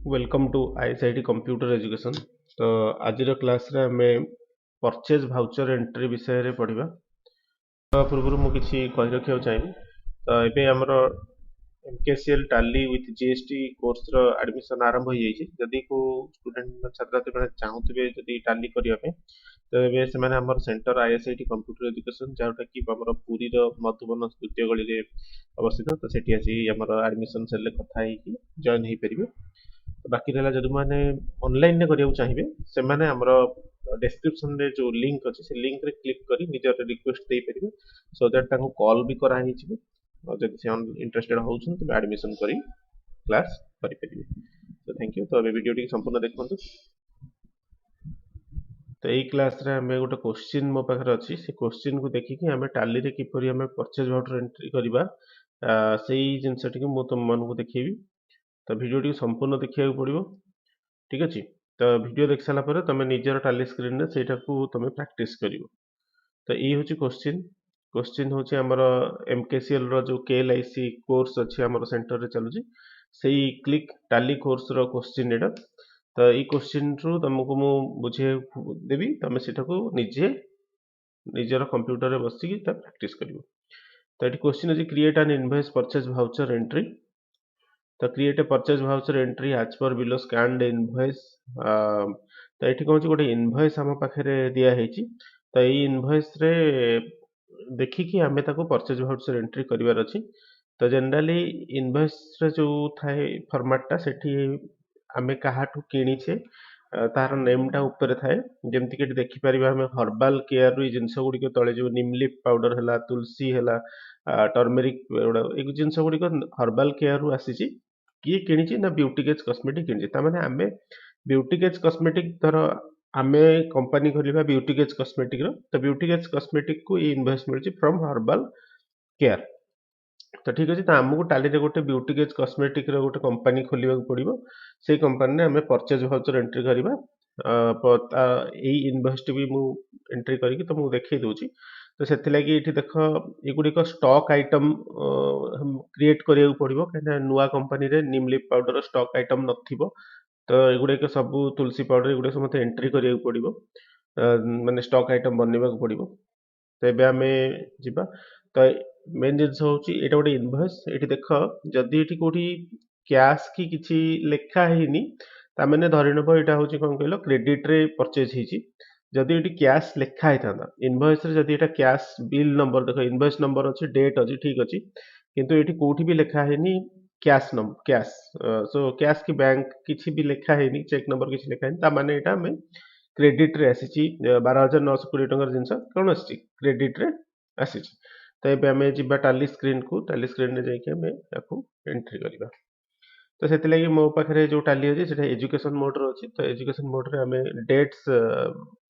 Welcome to ISIT computer education. तो आज class रे हमें परचेज भाउचर एंट्री विषय रे पढ़िबा। पूर्व मु किछि कहि रखियो चाहिए। तो एबे हमरो MKCL Tally with GST course रो एडमिशन आरंभ हो जाइछि। जदि को स्टूडेंट छात्र छात्री माने चाहुतबे जदि टाली करिया पे तो एबे से माने हमर सेंटर आईएसआईटी कंप्यूटर एजुकेशन जाउटा कि हमर पुरी रो मधुबन द्वितीय गली रे अवस्थित। तो सेठी आसी हमर एडमिशन सेल ले कथा है कि जॉइन हे परिबे। बाकी रहा जदि मैंने ऑनलाइन करिया चाहिए से माने हमर डिस्क्रिप्शन रे जो लिंक अछि से लिंक रे क्लिक करी निजर रिक्वेस्ट दे परिबे सो दैट ताको कॉल भी करा ही छिबे और जदि से इंटरेस्टेड होउछन तो एडमिशन करी क्लास करि परिबे। तो थैंक यू। तो अबे वीडियो टी संपूर्ण देखंतु। तो एई क्लास रे हमें गोटे क्वेश्चन मो पाखर अछि से क्वेश्चन को देखि कि हमें टाली रे किपरि हमें परचेज वाउचर एंट्री करिबा सेई जिंसटी को मु तुम मन को देखिबी। तो वीडियो टी संपूर्ण देखिया पड़िबो। ठीक अछि। तो वीडियो देख सारा पर तुम निजर टाली स्क्रीन रे सेटा को तुम प्रैक्टिस करिवो। तो ये हूँ क्वेश्चन। क्वेश्चन हूँ आमर एमकेसीएल रो जो केएलआईसी कोर्स अच्छी आमर सेंटर रे चलुची से क्लिक टाली कोर्स रो क्वेश्चन एटा। तो ये क्वेश्चन रु तुमको मु बुझे देबी तुम सेटा को निजे निजर कंप्यूटर रे बसिकी प्रैक्टिस करिवो। तो ये क्वेश्चन अछि create an invoice purchase voucher entry. तो create a purchase voucher entry as per below scanned invoice. तो ये कौन गोटे इनवॉइस आम पाखे दिया है। तो ये इनवॉइस रे देखिकी आम परचेज वाउचर एंट्री करार अच्छी। तो जनरली इनवॉइस रे जो थाए फॉर्मेटटा सेठी आम क्या किणीचे तार नेमटा ऊपर थाए जमती कि देखिपर आम हर्बाल केयर रु जिनस गुड़िक तले जो निमलिप पाउडर है तुलसी है टर्मेरिक ये जिनस गुड़िक हर्बाल केयर रु आसी किए किणी ना ब्यूटीकेज कस्मेटिक किणी ताने आम ब्यूटीकेज कस्मेटिक धर आम कंपनी खोलिबा ब्यूटीकेज कस्मेटिक रो। तो ब्यूटीकेज कस्मेटिक को इनवॉइस मिलची फ्रॉम हर्बाल केयर। तो ठीक अच्छे। तो आमको टाली रे गोटे ब्यूटीकेज कस्मेटिक रो गोटे कंपनी खोलिबा पड़िबो। से कंपनी रे आम परचेज वाउचर एंट्री करबा। यही इनवॉइस भी मु एंट्री करके तुमको देखई दूची। तो से लगी ये देख युड़िक स्टॉक आइटम क्रिएट करिया पड़ो कहीं नुआ कंपनी रे निमलिप पाउडर स्टॉक आइटम नथिबो। तो युड़िक सब तुलसी पाउडर युड़े सब मत एंट्री करिया पड़ो माने स्टॉक आइटम बनवा पड़ो। तो ये आम जा। तो मेन जिन हूँ ये गोटे इनवॉइस ये देख जदि ये कौटी कैश की किसी लेखा है ताने धरीनब यहाँ हूँ कौन कहल क्रेडिट रे परचेज होती। जदि ये कैश लेखा होता इनवॉइस रे जदि यहाँ कैश बिल नंबर देख इनवॉइस नंबर अच्छी डेट अच्छी ठीक अच्छी किंतु ये कौटी भी लेखा है cash number cash so cash की बैंक किसी भी लेखा है चेक नंबर किसी लेखा है ताने यहाँ आम क्रेडिट रे आसी 12,920 टकर जिनस कौन आसी क्रेडिट रे आसी। तो ये आम जा टाली स्क्रीन को टाली स्क्रीन रे जाकि आम एंट्री करवा। तो से लगी मो पाखे जो टाली अच्छी से एजुकेशन मोड रो अच्छी। तो एजुकेशन मोड रे आम डेट्स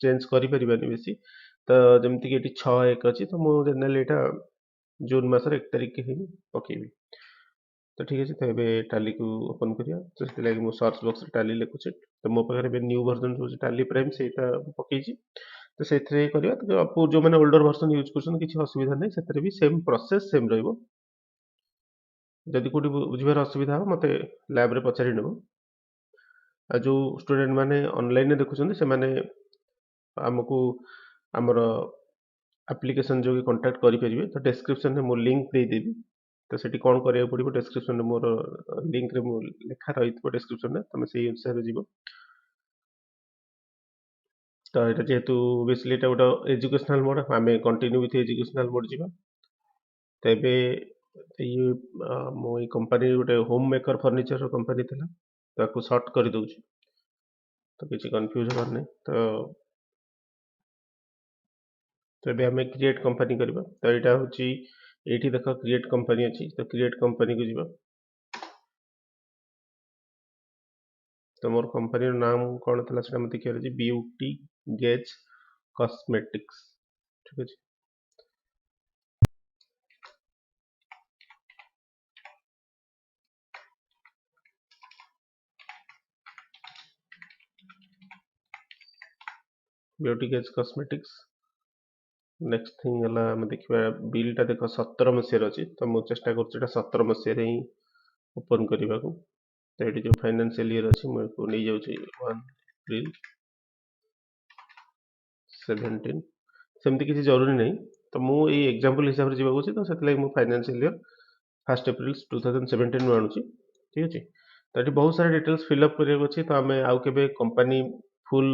चेंज करें बेसी। तो जमती कि ये 6/1 अच्छी तो मुझे जनरली यहाँ जून मसर 1 तारिख के पकेबी। तो ठीक है। तो ये टाली को ओपन करिया। तो से लगी मुझे सर्च बॉक्स टाली लिखुचे। तो मो पाखे न्यू वर्जन जो टाली प्राइम से पकई। तो से करवा। तो आपको जो मैंने ओल्डर वर्जन यूज कर किसी असुविधा नहीं से भी सेम प्रोसेस सेम रही। जदि कौटी बुझार असुविधा हो मत लैब रे पचारि नेब। जो स्टूडेंट माने ऑनलाइन देखुं से माने आमको आमर एप्लिकेशन जो कांटेक्ट करेंगे। तो डिस्क्रिप्शन में मुझे लिंक दे देवी। तो से कौन करा पड़ो डिस्क्रिप्शन में मोर लिंक रे लिखा रही डिस्क्रिप्शन में तुम से अनुसार जीव। तो यहाँ जेहेतु बेसिकली गोटे एजुकेशनल मोड आम कंटिन्यू विथ एजुकेशनल मोड जीवा। तो ये मो कंपनी गोटे होम मेकर फर्निचर कंपनी थी तो सर्ट कर दूची। तो किसी कन्फ्यूज हबार नहीं। तो ये आम क्रिएट कंपनी करवा। तो यहाँ हूँ ये देख क्रिएट कंपनी अच्छी। तो क्रिएट कंपनी को जीवा। तो मोर कंपनी नाम कौन था से मत देखिए ब्यूटी गेज कॉस्मेटिक्स। ठीक है। Beauty gauge cosmetics. Next thing है आम देखा बिलटा देख 17 मसीहार अच्छी। तो मुझे चेष्टा कर 17 मसीह ही ओपन करने को। तो ये जो फाइनेंशियल ईयर अच्छी मुझे नहीं जाऊँगी 1 एप्रिल 17 सेमती किसी जरूरी नहीं तो मुझे एग्जांपल हिसाब से जावाक तो से फाइनेंशियल ईयर 1 एप्रिल 2017 में आणुची ठीक अच्छे तो ये बहुत सारा डिटेल्स फिलअप करने अच्छे तो आम आउ के कंपनी फुल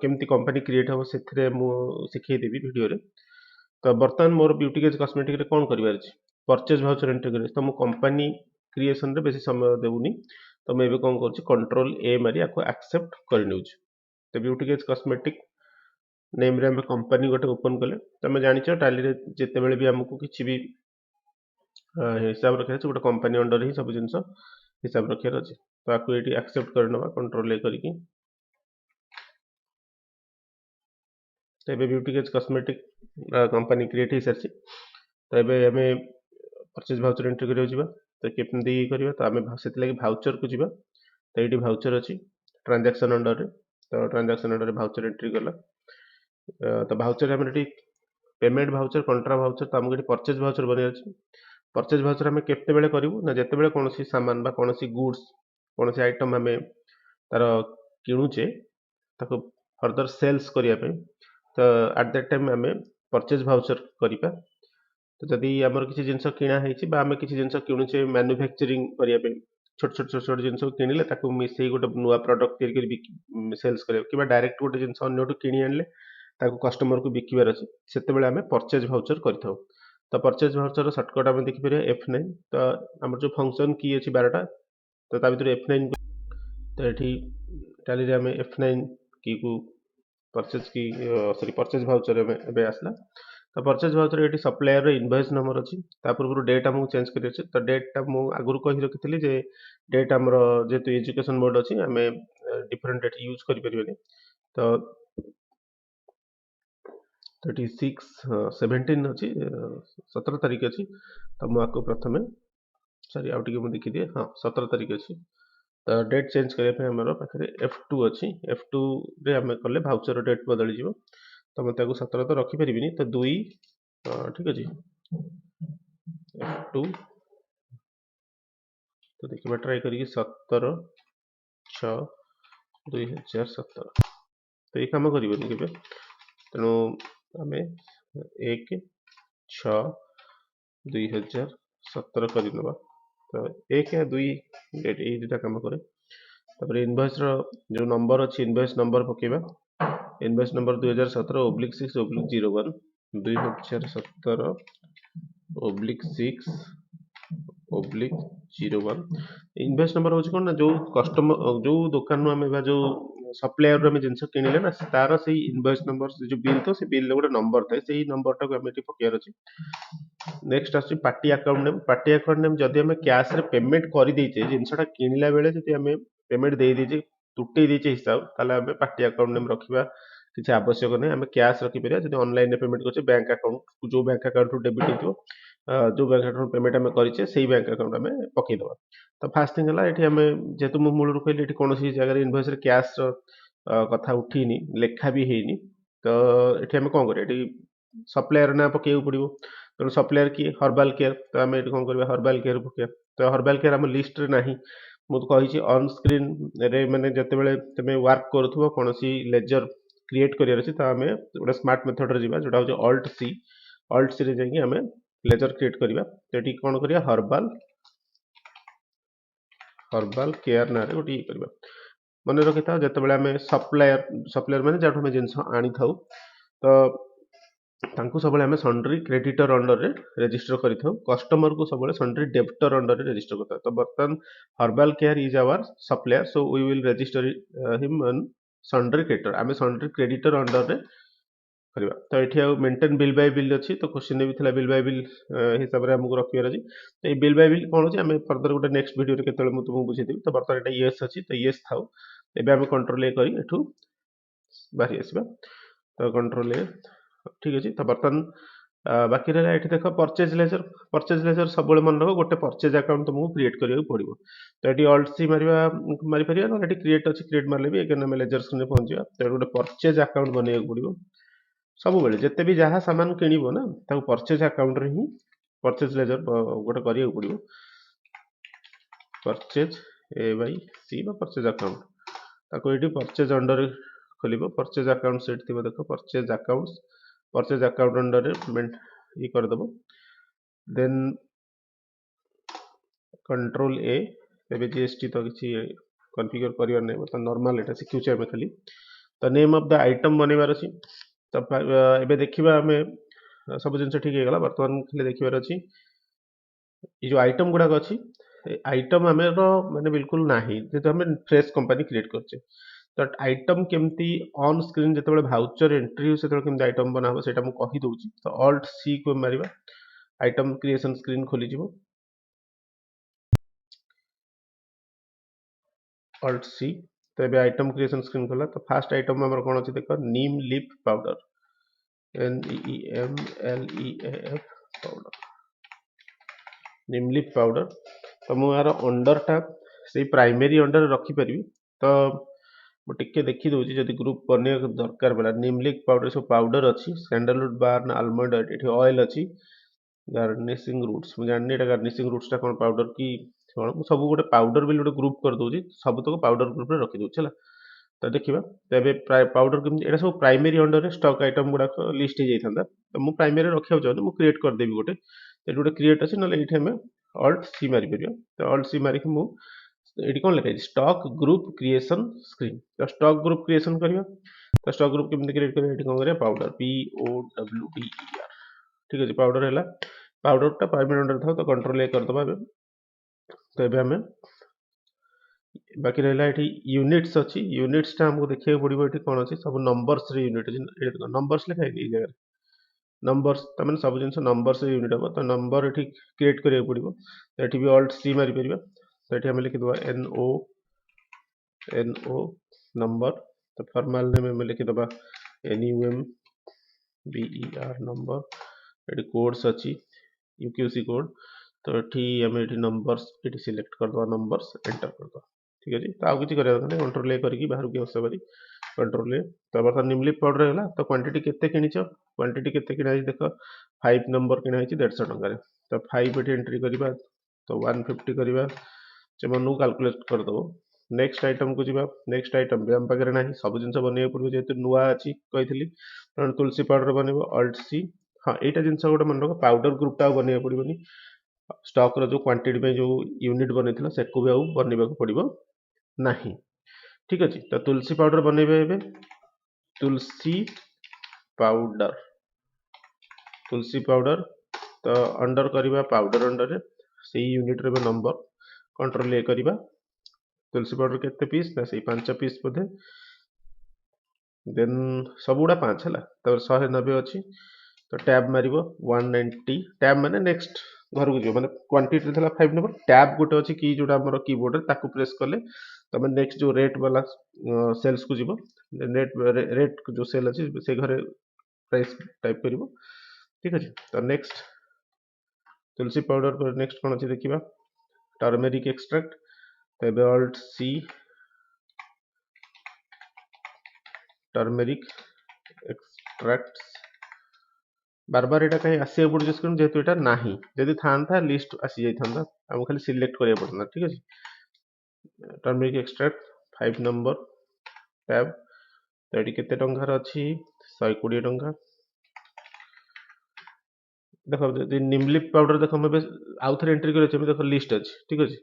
केमती कंपनी क्रिएट हम से शिखेदेवी वीडियो रे तो बर्तमान मोर ब्यूटी केज कॉस्मेटिक रे कौन करिवार अछि परचेज वाउचर एंट्री करिस तो मु कंपनी क्रिएशन रे बेसी समय देउनी तो मैं एबे कौन करछि कंट्रोल ए मारी आको एक्सेप्ट कर नेउछि तो ब्यूटी केज कॉस्मेटिक नेम रे हम कंपनी गोटे ओपन कले तो मैं जानिछ टाली रे जेते बेले भी हमको किछि भी हिसाब रखे गोटे कंपनी अंडर ही सब जिनस हिसाब रखे अच्छे तो आपको ये एक्सेप्ट करना कंट्रोल ए करके तो ये beauty cage cosmetic company create हो सारी तो ये आम परचेज भाउचर एंट्री करा तो केमती करवा तो आम से भाउचर को जीवा तो ये भाउचर अच्छी ट्रांजैक्शन अंडर रे तो ट्रांजैक्शन अंडर भाउचर एंट्री कला तो भाउचर आम पेमेंट भाउचर कंट्रा भाउचर तो आमको परचेज भाउचर बना परचेज भाउचर आम केते बेले करूँ ना जिते बेले कौन सामान बा कौन गुड्स कौन आइटम आम तार किणुचे ताको फर्दर सेल्स करने तो एट दैट टाइम आम परचेज भाउचर करवा तो जदि आमर किसी जिनस किणा आम किसी जिनस किणुचे मैन्युफैक्चरिंग करने छोट छोट छोट छोट जिनस किणिले ताको मिसई गोटे नुआ प्रडक्ट सेल्स कर कि डायरेक्ट गोटे जिनस अन्यठू किणी आनले ताको कस्टमर को बिकबार अच्छे से आम परचेज भाउचर कर तो परचेज भाउचर सर्टकट आम देखिपर F9 तो आम जो फंक्शन की अच्छी 12टा तो भर F9 तो ये टाली आम F9 की को परचेज की सॉरी परचेज भाउचर एबे आसला तो परचेज भाउचर ये सप्लायर इनवॉइस नंबर अच्छी पूर्व डेट आमको चेंज कर तो डेटा मुझे आगुरी कही रखी जे डेट आमर जेहेतु एजुकेशन बोर्ड अच्छी आम डिफरेंट डेट यूज करें तो 17 अच्छी 17 तारीख अच्छी तो मुझे प्रथम सॉरी आउ टे देखी दिए हाँ 17 तारीख अच्छी तो डेट चेंज करने आम पाखे F2 अच्छी F2 रे आम कले भाउचर डेट बदल जीव तो मैं 17 तो रखिपारि तो 2 ठीक अच्छे F2 तो देखा ट्राए करी 17/6/2017 तो ये कम करनी के तेणु आम 1/6/2017 करदे तो 1/2 डेट ये दुटा कम करे तापर इनवॉइस जो नंबर अच्छी इनवॉइस नंबर पकेबा इनवॉइस नंबर 2017/6/01 2017/6/01 इनवॉइस नंबर हूँ कौन ना जो कस्टमर जो दुकान आम जो सप्लायर आम जिन किणिले ना तार से इनवॉइस नंबर जो बिल तो से बिल गोटे नंबर थाए से नंबर टाक आम पकेयार अच्छे नेक्स्ट आस पार्टी अकाउंट नेम जदि आम कैश रे पेमेंट कर देचे जिनसा किणला बेले जदि आम पेमेंट दे देचे तुटे देचे हिसाब ताले आम पार्टी अकाउंट नेम रखा किसी आवश्यक नहीं आम कैश रखिपर जब ऑनलाइन पेमेंट कर बैंक अकाउंट जो बैंक अकाउंट डेबिट हो जो बैंक अकाउंट पेमेंट आम करें से बैंक अकाउंट आम पकईदे तो फास्ट थिंग है ये आम जेहेतु मुझे मूल कहली कौन जगह इनवॉइस कैश कथा उठीनी लेखा भी हैनी तो ये आम कौन कर सप्लायर ना पकेक पड़ो तेणु सप्लायर किए हर्बाल केयर तो आम ये कौन करवा हर्बाल केयर पकेया तो हर्बाल केयर आम लिस्ट रे नहीं मुझे कही ऑन स्क्रीन रे मैंने जिते तुम वर्क करूँ कौन लेजर क्रिएट करार अच्छे तो आम गोटे स्मार्ट मेथड रे जावा जोटा हूँ अल्ट सी रे जाकि आम लेजर क्रिएट करवा तो ये कौन करिया हर्बाल केयर ना गोटे ये करवा मन रखी था जिते आम सप्लायर मैंने जहाँ आम जिन आनी था तो तांको सब आम सन्ड्री क्रेडिटर अंडर रे रजिस्टर करें कस्टमर को सब सन्ड्री डेबिटर अंडर रे रजिस्टर करता तो बर्तमान Herbal Care is our supplier so we will register him on sundry creditor आम सन्ड्री क्रेडिटर अंडर रे करवा तो ये मेंटेन बिल बाय बिल अच्छी तो क्वेश्चन भी था बिल बाय बिल हिसाब से आमको रखार अच्छी तो ये बिल बाय बिल कौन अच्छे आम फर्दर गोटे नेक्स्ट वीडियो के तुमको बुझेदेवी तो बर्तमान ये येस अच्छी तो येस था एवं आम कंट्रोल ए कर बाहरी आसवा तो कंट्रोल ए ठीक अच्छे तो बर्तमान बाकी रहा ये देख परचेज लेजर सब मन रख गोटे परचेज अकाउंट तुमको क्रिएट करा पड़ो तो ये अल्ट सी मारिपर ना ये क्रिएट अच्छी क्रिएट मारे भी एक लेजर स्क्रीन में पहुंचा तो गोटे परचेज अकाउंट बनवाक पड़ो सब बेले जिते भी जहाँ सामान किणव ना परचेज अकाउंट रे ही परचेज लेजर गोटे करा पड़ो परचेज ए बाई सी बा परचेज अकाउंट ताको ये परचेज अंडर खोल परचेज अकाउंट सेट थी देख परचेज अकाउंट अंडर ये करदेव देन कंट्रोल ए एबे जीएसटी तो किसी कॉन्फ़िगर करिवार नहीं मतलब नॉर्मल एटा सिक्यूचे हमें खाली तो नेम ऑफ द आइटम बनवार अच्छी तो एबे देखिबा हमें सब जिन ठीक है बर्तमान खाली देखिबार अच्छी ये जो आइटम गुड़ाक अच्छी आइटम आम माने बिल्कुल नाही जेहेतु आम फ्रेश कंपनी क्रिएट करचे तो आइटम केमती ऑन स्क्रीन जो भाउचर एंट्री हो केमती आइटम बना हम सेटा मु कहि दउची तो ऑल्ट सी को मारिबा आइटम क्रिएशन स्क्रीन खोली जिवो ऑल्ट सी तो ये आइटम क्रिएशन स्क्रीन खोला तो फास्ट आइटम आमर कौन अच्छी देख नीम लीफ पाउडर NEEMLEAF पाउडर नीम लीफ पाउडर तो मुझे अंडर टा से प्राइमरी अंडर रखिपारि तो मुझे देखी दूसरी जब ग्रुप बनने दरकार पड़ा नीम लीफ पाउडर सब पाउडर अच्छी सैंडलवुड बार आलमंड ये ऑयल अच्छी गार्निशिंग रूट्स मुझे जानी एटा गार्निशिंग रूट्स टा कौन पाउडर की कौन सब गोटे पाउडर भी गोटे ग्रुप कर दूसरी सब तक पाउडर ग्रुप में रखी दूसरी तो देखा तेरे पाउडर केमी सब प्राइमरी अंडर स्टॉक आइटम गुड़ाक लिस्ट हो जाता तो मुझे प्राइमरी रखा चाहूँ मुझे क्रिएट करदेवी गोटे ये गोटे क्रिएट अच्छे ना ये आम ऑल्ट सी मारिपर तो ऑल्ट सी मारिक मुझे कौन लिखाई स्टॉक ग्रुप क्रिएशन स्क्रीन तो स्टॉक ग्रुप क्रिएशन करवा तो स्टॉक ग्रुप केमी क्रिएट करें कौन करें पाउडर POWDER ठीक अच्छे पाउडर है पाउडर टा प्राइमरी अंडर था तो कंट्रोल ए करदे तो ये आम बाकी रहा ये यूनिट्स अच्छी यूनिट्स टा हमको देखा पड़ो ये कौन अच्छी सब नंबर्स यूनिट नंबर्स लिखाई ये जगह नंबर्स तमें सब जिन नंबर्स यूनिट हम तो नंबर ये क्रिएट करा पड़ो तो ये भी ऑल्ट सी मारिपर तो ये आम लिखिद NO नंबर तो फॉर्मल नेम आम लिखिद NUMBER नंबर ये कोड्स अच्छी UQC कोड तो ये आम ये नंबर्स ये सिलेक्ट करदे नंबर्स एंटर करदे ठीक अच्छे तो आउ कि कंट्रोल ए करके बाहर की बस पारी कंट्रोल ए तो बर्तमान निमली पाउडर है तो क्वांटिटी केते किनिच क्वांटिटी केते किना देख 5 नंबर किना 150 टंका तो 5 ये एंट्री करवा तो 150 करवा से मन कैलकुलेट करदेव नेक्स्ट आइटम को जी नेक्स्ट आइटम भी आम पाखे ना सब जिन बनवाई पड़ो जेहतु नुआ अच्छी कही तुलसी पाउडर बनब ऑल्ट सी हाँ यहाँ जिन गोटे मन रख पाउडर ग्रुपटा बनवाई पड़ोनी स्टॉक रो क्वांटिटी जो यूनिट बनई से भी आउ बनवाक पड़ो नहीं ठीक अच्छे तो तुलसी पाउडर बनइबे तुलसी पाउडर तो अंडर करवा पाउडर अंडर से यूनिट रे नंबर कंट्रोल ए करवा तुलसी पाउडर केते पीस ना से 5 पीस बोधे देन सब गुड़ा 5 है तो 190 अच्छी तो टैब मार 190 टैब माने नेक्स्ट घर को जो मैंने क्वांटिटी था 5 नंबर टैब गोटे अच्छी की जोटा आम कीबोर्ड ताकू प्रेस कले तुम नेक्स्ट जो रेट वाला सेल्स को जीव रेट जो सेल अच्छी से घरे प्राइस टाइप कर ठीक अच्छे तो नेक्स्ट तुलसी पाउडर पर नेक्स्ट कौन अच्छी देखा टर्मेरिक एक्सट्रैक्ट तो ये ऑल्ट सी टर्मेरिक एक्सट्रैक्ट बार बार यहाँ कहीं आसिया पड़े स्क्रीन जेहतु यहाँ ना जदि था लिस्ट आसी जाता आम खाली सिलेक्ट करा पड़ता ठीक अच्छे टर्मेरिक एक्सट्रैक्ट 5 नंबर टैब तो ये केते टंकार अच्छी 120 टंका देख निमली पाउडर देख आउ थे एंट्री कर देख लिस्ट अच्छी ठीक अच्छे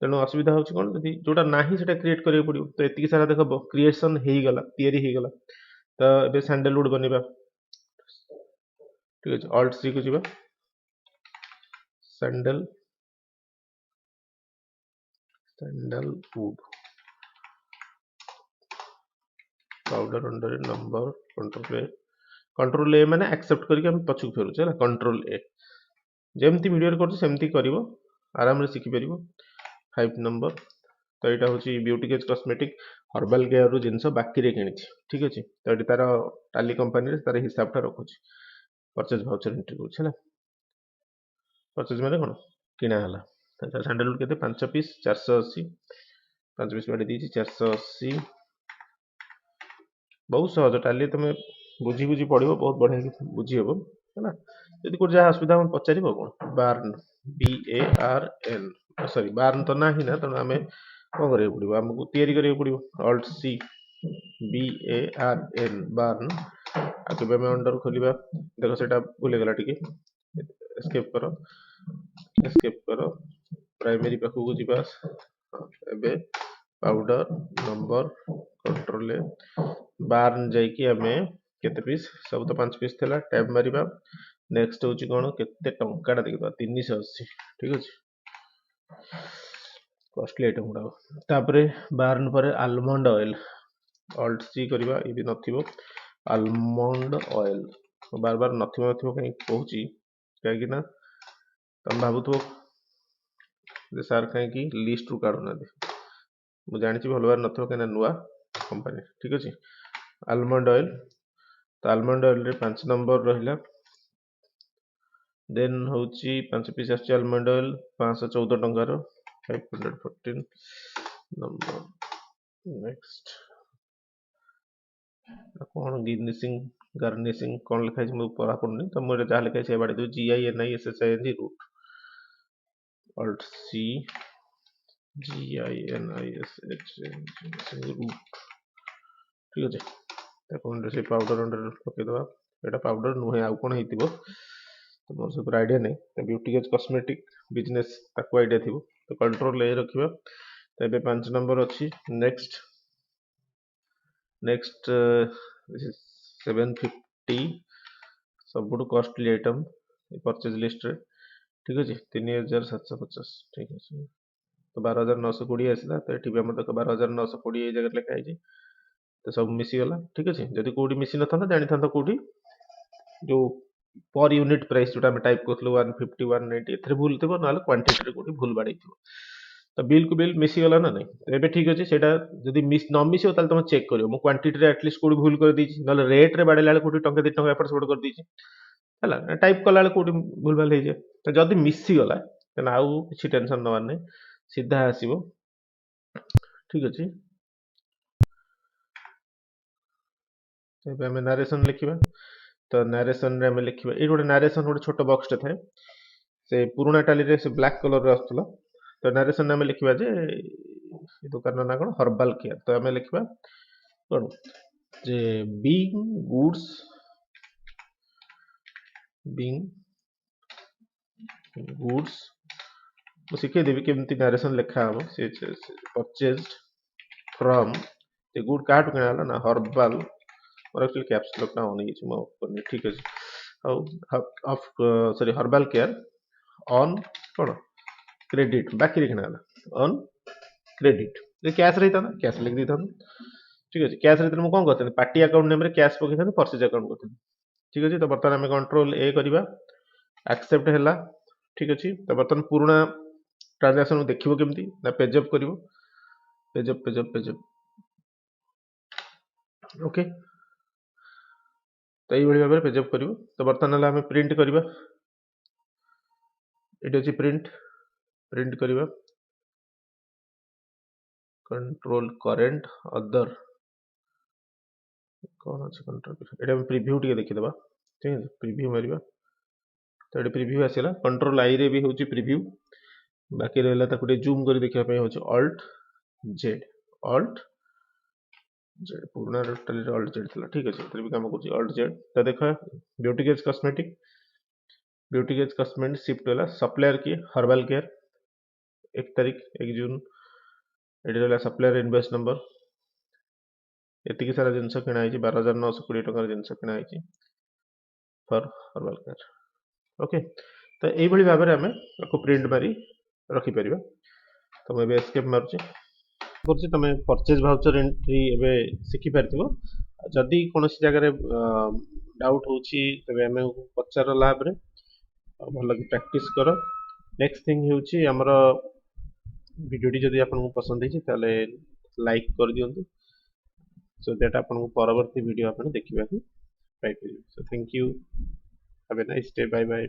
तेणु असुविधा हो कौन जोटा ना से क्रिएट करा पड़ो तो ये सारा देख क्रिएसन होगला तो ये सैंडलवुड बनवा ठीक अच्छे ऑल्ट सी को जी sandalwood powder under number control ए माने एक्सेप्ट करके हम पछक फेरुचे है कंट्रोल ए जेमती वीडियो कर सेमती करिवो आराम रे सिखि परिवो 5 नंबर तो यहाँ हूँ beauty cage cosmetic herbal care रु जिनस बाकी रे किनी ठीक अच्छे तो ये तार टाली कंपनी तार हिसाब टा रखुची परचेज भाउचर एंट्री करूँ परचेज माने कौन किना है सैंडलवुड के 5 पीस 480 5 पीस बाड़ी दी 480 बहुत सहज टाली तुम बुझी बुझी पड़ो बहुत बढ़िया बुझी हम है ଯଦି କୋଉଠି ଯାହା ଅସୁବିଧା ଆମେ ପଚାରିବ କଣ ବାର୍ନ BARN ସରି ବାର୍ନ ତ ନାହିଁ ନା ତେଣୁ ଆମେ କଣ କରିବାକୁ ପଡିବ ଆମକୁ ତିଆରି କରିବାକୁ ପଡିବ ଅଲ୍ଟ C BARN ବାର୍ନ ଆଉ କେବେ ଆମେ ଅଣ୍ଡର ଖୋଲିବା ଦେଖ ସେଟା ଭୁଲିଗଲା ଟିକେ ଏସ୍କେପ କର ପ୍ରାଇମେରୀ ପାଖକୁ ଯିବା ଏବେ ପାଉଡର ନମ୍ବର କଣ୍ଟ୍ରୋଲ ବାର୍ନ ଯାଇକି ଆମେ କେତେ ପିସ୍ ସବୁ ତ 5 ପିସ୍ ଥିଲା ଟ୍ୟାବ ମାରିବା ନେକ୍ସଟ ହଉଛି କଣ କେତେ ଟଙ୍କାଟା ଦେଖିବା 380 ଠିକ ଅଛି କଷ୍ଟଲି ଆଇଟମ ଗୁଡାକ ତାପରେ ବାର୍ନ ପରେ ଆଲମଣ୍ଡ ଅଏଲ ଅଲ୍ଟ C କରିବା ଏ ବି ନଥିବ ଆଲମଣ୍ଡ ଅଏଲ ବାର ବାର ନଥିବ କାହିଁକି କହୁଛି କାହିଁକି ନା ତମେ ଭାବୁଥିବ ଯେ ସାର୍ କାହିଁକି ଲିଷ୍ଟରୁ କାଢୁନାହାନ୍ତି ମୁଁ ଜାଣିଛି ଭଲ ଭାବରେ ନଥିବ କାହିଁକିନା ନୂଆ କମ୍ପାନୀ ଠିକ ଅଛି ଆଲମଣ୍ଡ ଅଏଲ ତ ଆଲମଣ୍ଡ ଅଏଲ ରେ 5 ନମ୍ବର ରହିଲା ଦେନ୍ ହଉଛି 5 ପିସ୍ ଆସୁଛି ଆଲମଣ୍ଡ ଅଏଲ 514 ଟଙ୍କାର 514 ନମ୍ବର ନେକ୍ସଟ କଣ ଗାର୍ନିସିଂ କଣ ଲେଖା ହେଇଛି ମୁଁ ପଢା ପଡୁନି ତ ମୁଁ ଯାହା ଲେଖା ହେଇଛି ସେ ବାଡି ଦଉଛି GINISSING ରୁଟ୍ ଅଲ୍ଟ C GINISSING ରୁଟ୍ ଠିକ ଅଛି ତାକୁ ସେ ପାଉଡର ଅଣ୍ଡର ପକେଇଦବା ଏଟା ପାଉଡର ନୁହେଁ ଆଉ କଣ ହେଇଥିବ ତ ମୋର super ଆଇଡିଆ ନାହିଁ ବ୍ୟୁଟିକେଜ କସ୍ମେଟିକ ବିଜନେସ ତାକୁ ଆଇଡିଆ ଥିବ ତ କଣ୍ଟ୍ରୋଲ ଏ ରଖିବା ତ ଏବେ 5 ନମ୍ବର ଅଛି ନେକ୍ସଟ 750 ସବୁଠୁ କଷ୍ଟଲି ଆଇଟम परचेज लिस्ट रे ठीक अछि 3750 ठीक अछि तो 12920 आसला तो एठी भी हम देखो 12920 ए जगह लिखा है तो सब मिसी गला ठीक अछि जदी कोडी मिसी न था जानि था कोडी जो पर यूनिट प्राइस जोटा हम टाइप करथलो 150 190 एथरे भूल थबो नाले क्वांटिटी रे कोडी भूल बाडै थबो तो बिल को बिल मिसी गला ना नहीं तो एबे ठीक अछि सेटा जदी मिस न मिसियो ताले तुम चेक करियो मो क्वांटिटी रे एटलीस्ट कोडी भूल कर दी नाले रेट रे बाडे लाले कोडी टंका 2 टंका एपट सेपट कर दी हला टाइप कला बेले कोडी भूल भाल हे जे तो जदी मिसी गला तने आउ किछि टेंशन नवार नै सीधा आसीबो ठीक अछि तो एबे हम नरेशन लिखिबा तो नरेशन रे हम लिखिबा ए गोटे नरेशन गोटे छोट बॉक्स टे थाए से पुराना टाली रे से ब्लैक कलर रे आस्तला तो नरेशन में लिखिबा जे ए दुकान ना कोन हर्बल केयर तो हम लिखिबा कोन जे बीइंग गुड्स ମୁଁ ଶିଖେଇ ଦେବି କେମିତି ନାରେସନ ଲେଖା ହବ ସେ ପରଚେଜ୍ଡ फ्रॉम ଏ ଗୁଡ୍ କାହାଠୁ କିଣା ହେଲା ନା ହର୍ବାଲ ମୋର ଆକ୍ଚୁଆଲି କ୍ୟାପ୍ସ ଲକ୍ ଟା ଅନ୍ ହେଇଛି ମୋ ଫୋନରେ ଠିକ ଅଛି ଆଉ ସରି ହର୍ବାଲ କେୟାର ଅନ୍ କଣ क्रेडिट बाकी किଣା ହେଲା ଅନ୍ क्रेडिट ଯେ କ୍ୟାଶ ରହିଥାନ୍ତା କ୍ୟାଶ ଲେଖି ଦେଇଥାନ୍ତୁ ଠିକ ଅଛି କ୍ୟାଶ ରହିଥିଲେ ମୁଁ କଣ କରିଥାନ୍ତି ପାର୍ଟି ଆକାଉଣ୍ଟ ନେମରେ କ୍ୟାଶ ପକେଇଥାନ୍ତି ପରଚେଜ ଆକାଉଣ୍ଟ କରିଥାନ୍ତି ଠିକ ଅଛି ତ ବର୍ତ୍ତମାନ ଆମେ କଣ୍ଟ୍ରୋଲ ଏ କରିବା ଆକ୍ସେପ୍ଟ ହେଲା ठीक अछि तो बर्तन पुराना ट्रांजैक्शन देखिबो केमती ना पेज अप करिवो पेज अप ओके तो एई भली भाबरे पेज अप करिवो तो बर्तन हला हम प्रिंट करिवो एटी अछि प्रिंट करिवो कंट्रोल करेंट अदर कौन अछि कंट्रोल एटा हम प्रीव्यू टिके देखि देबा ठीक है प्रीव्यू मारिबा तो एटी प्रीव्यू आसीला कंट्रोल आई रे भी होची प्रीव्यू बाकी रहला ताको टे जूम करी देखिया पे होची ऑल्ट जेड पुराना टोटली ऑल्ट जेड थला ठीक अछि तो भी काम करछि ऑल्ट जेड तो देखा ब्यूटी गेज कॉस्मेटिक शिफ्ट होला सप्लायर की हर्बल केयर 1 तारीख 1 जून एटी रहला सप्लायर इनवॉइस नंबर एतिकी सारा जिंस किना आइछि 12920 टका जिंस किना आइछि फॉर हर्बल केयर ओके तो एई भली भाबरे हमें को प्रिंट मारी रखि परिबा तो मैं एस्केप मारछि करछि तमे परचेज वाउचर एंट्री एबे सिखि परथिबो जदी कोनोसी जगह रे डाउट होछि तबे हमें पचार लैब रे भल कि प्रैक्टिस करो नेक्स्ट थिंग होछि हमरो वीडियोटी जदी आपन पसंद हिछि ताले लाइक कर दियंतु सो दैट आपन परवर्ती वीडियो आपन देखिबा को पाइ परिबे so thank you have a nice day bye bye